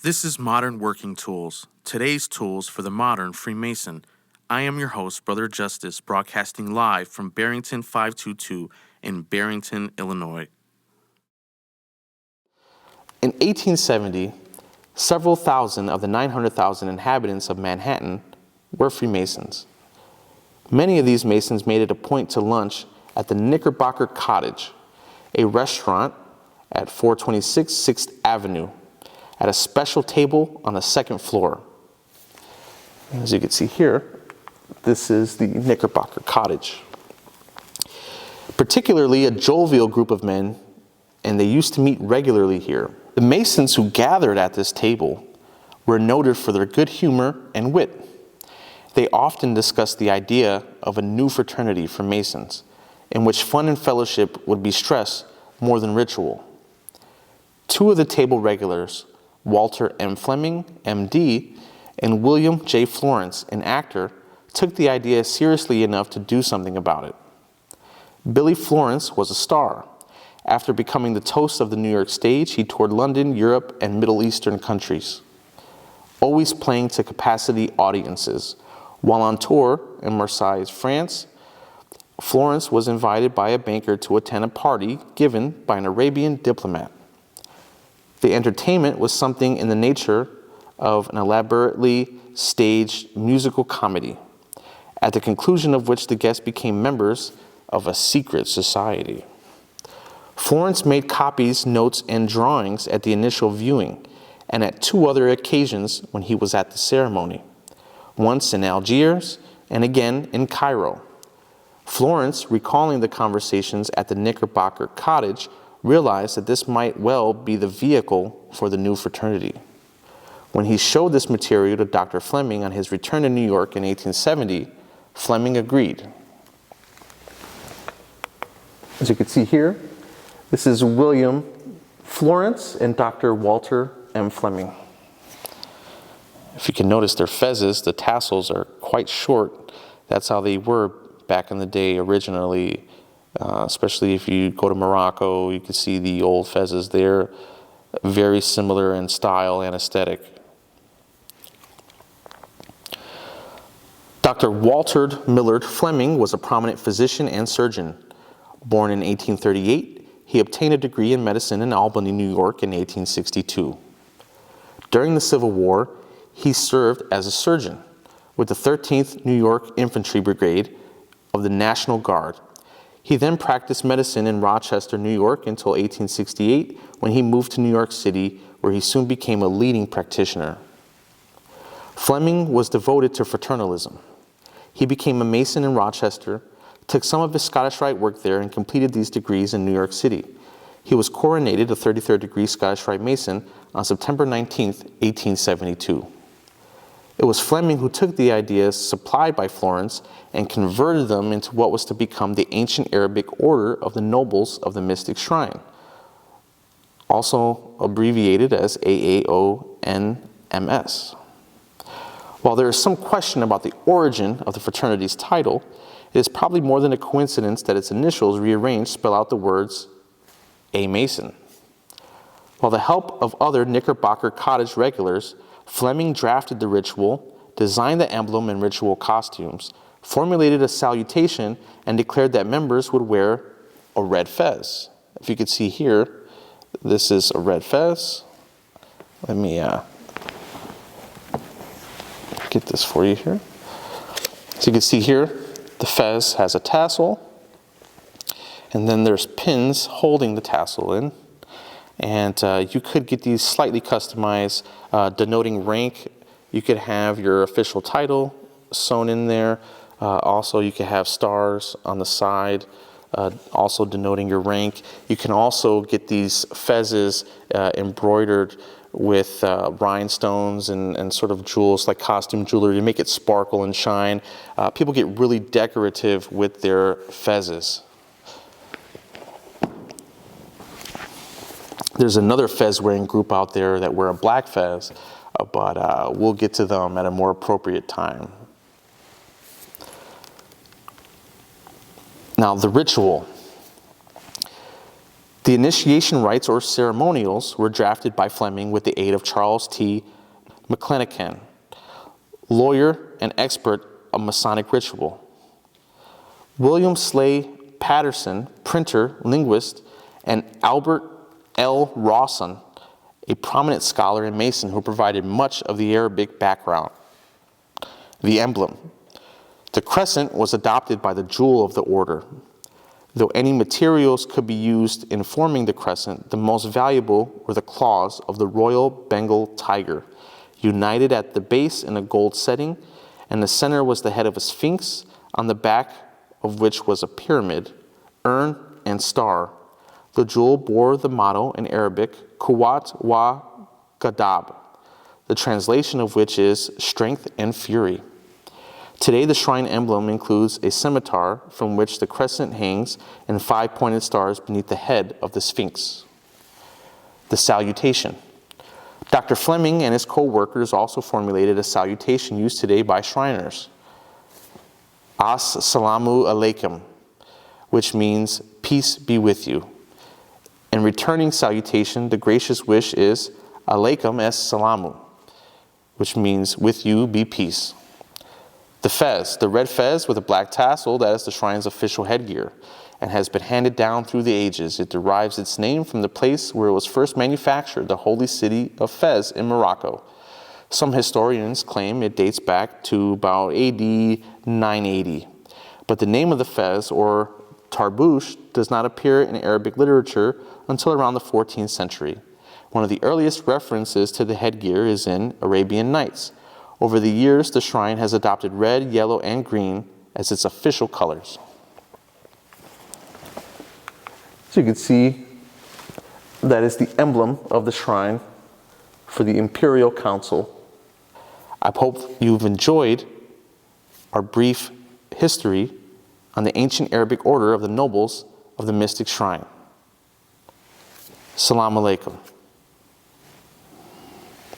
This is Modern Working Tools, today's tools for the modern Freemason. I am your host, Brother Justice, broadcasting live from Barrington 522 in Barrington, Illinois. In 1870, several thousand of the 900,000 inhabitants of Manhattan were Freemasons. Many of these Masons made it a point to lunch at the Knickerbocker Cottage, a restaurant at 426 6th Avenue, at a special table on the second floor. As you can see here, this is the Knickerbocker Cottage. Particularly a jovial group of men, and they used to meet regularly here. The Masons who gathered at this table were noted for their good humor and wit. They often discussed the idea of a new fraternity for Masons, in which fun and fellowship would be stressed more than ritual. Two of the table regulars, Walter M. Fleming, M.D., and William J. Florence, an actor, took the idea seriously enough to do something about it. Billy Florence was a star. After becoming the toast of the New York stage, he toured London, Europe, and Middle Eastern countries, always playing to capacity audiences. While on tour in Marseille, France, Florence was invited by a banker to attend a party given by an Arabian diplomat. The entertainment was something in the nature of an elaborately staged musical comedy, at the conclusion of which the guests became members of a secret society. Florence made copies, notes, and drawings at the initial viewing, and at two other occasions when he was at the ceremony, once in Algiers and again in Cairo. Florence, recalling the conversations at the Knickerbocker Cottage, realized that this might well be the vehicle for the new fraternity. When he showed this material to Dr. Fleming on his return to New York in 1870, Fleming agreed. As you can see here, this is William Florence and Dr. Walter M. Fleming. If you can notice their fezzes, the tassels are quite short. That's how they were back in the day originally. Especially if you go to Morocco, you can see the old fezzes there, very similar in style and aesthetic. Dr. Walter Millard Fleming was a prominent physician and surgeon. Born in 1838, he obtained a degree in medicine in Albany, New York in 1862. During the Civil War, he served as a surgeon with the 13th New York Infantry Brigade of the National Guard. He then practiced medicine in Rochester, New York until 1868, when he moved to New York City, where he soon became a leading practitioner. Fleming was devoted to fraternalism. He became a Mason in Rochester, took some of his Scottish Rite work there, and completed these degrees in New York City. He was coronated a 33rd degree Scottish Rite Mason on September 19, 1872. It was Fleming who took the ideas supplied by Florence and converted them into what was to become the ancient Arabic order of the Nobles of the Mystic Shrine, also abbreviated as AAONMS. While there is some question about the origin of the fraternity's title, it is probably more than a coincidence that its initials rearranged spell out the words A Mason. While the help of other Knickerbocker Cottage regulars, Fleming drafted the ritual, designed the emblem and ritual costumes, formulated a salutation, and declared that members would wear a red fez. If you could see here, this is a red fez. Let me get this for you here. So you can see here, the fez has a tassel, and then there's pins holding the tassel in. And you could get these slightly customized, denoting rank. You could have your official title sewn in there. Also, you could have stars on the side, also denoting your rank. You can also get these fezzes embroidered with rhinestones and sort of jewels like costume jewelry to make it sparkle and shine. People get really decorative with their fezzes. There's another fez-wearing group out there that wear a black fez, but we'll get to them at a more appropriate time. Now, the ritual. The initiation rites or ceremonials were drafted by Fleming with the aid of Charles T. McClenachan, lawyer and expert of Masonic ritual. William Slay Patterson, printer, linguist, and Albert L. Rawson, a prominent scholar and Mason who provided much of the Arabic background. The emblem. The crescent was adopted by the jewel of the order. Though any materials could be used in forming the crescent, the most valuable were the claws of the royal Bengal tiger, united at the base in a gold setting, and the center was the head of a sphinx, on the back of which was a pyramid, urn, and star. The jewel bore the motto in Arabic, Quwwat wa Ghadab, the translation of which is strength and fury. Today, the shrine emblem includes a scimitar from which the crescent hangs and 5 pointed stars beneath the head of the Sphinx. The salutation. Dr. Fleming and his co-workers also formulated a salutation used today by Shriners. As-salamu alaikum, which means peace be with you. In returning salutation, the gracious wish is alaikum as-salamu, which means with you be peace. The fez, the red fez with a black tassel, that is the shrine's official headgear and has been handed down through the ages. It derives its name from the place where it was first manufactured, the holy city of Fez in Morocco. Some historians claim it dates back to about AD 980. But the name of the fez, or tarbouche, does not appear in Arabic literature until around the 14th century. One of the earliest references to the headgear is in Arabian Nights. Over the years, the shrine has adopted red, yellow, and green as its official colors. So you can see that is the emblem of the shrine for the Imperial Council. I hope you've enjoyed our brief history on the ancient Arabic order of the nobles of the Mystic Shrine. Assalamu alaikum.